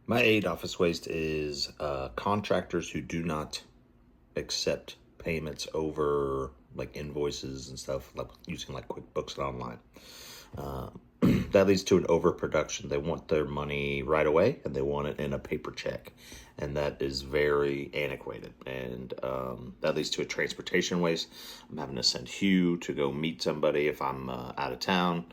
My eight office waste is contractors who do not accept payments over like invoices and stuff, like using like QuickBooks and online. Uh, that leads to an overproduction. They want their money right away and they want it in a paper check. And that is very antiquated. And that leads to a transportation waste. I'm having to send Hugh to go meet somebody if I'm out of town.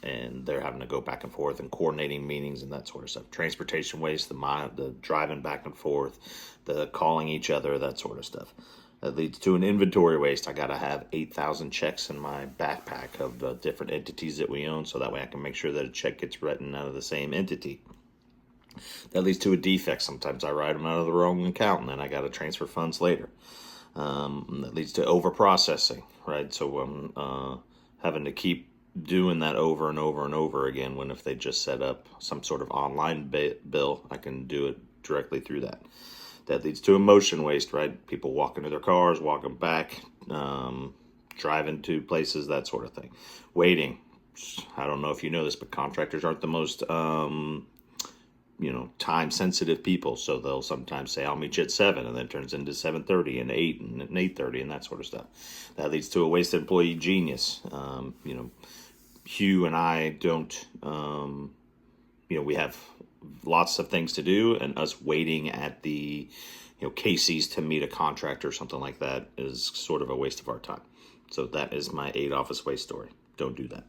And they're having to go back and forth and coordinating meetings and that sort of stuff. Transportation waste, the driving back and forth, the calling each other, that sort of stuff. That leads to an inventory waste. I got to have 8,000 checks in my backpack of the different entities that we own, so that way I can make sure that a check gets written out of the same entity. That leads to a defect. Sometimes I write them out of the wrong account, and then I got to transfer funds later. That leads to over processing, right? So I'm having to keep doing that over and over and over again, when if they just set up some sort of online bill, I can do it directly through that. That leads to emotion waste, right? People walking to their cars, walking back, driving to places, that sort of thing. Waiting. I don't know if you know this, but contractors aren't the most time sensitive people, so they'll sometimes say I'll meet you at 7, and then it turns into 7:30 and 8 and 8:30 and that sort of stuff. That leads to a wasted employee genius. Hugh and I don't we have lots of things to do, and us waiting at the Casey's to meet a contractor or something like that is sort of a waste of our time. So that is my 8 office waste story. Don't do that.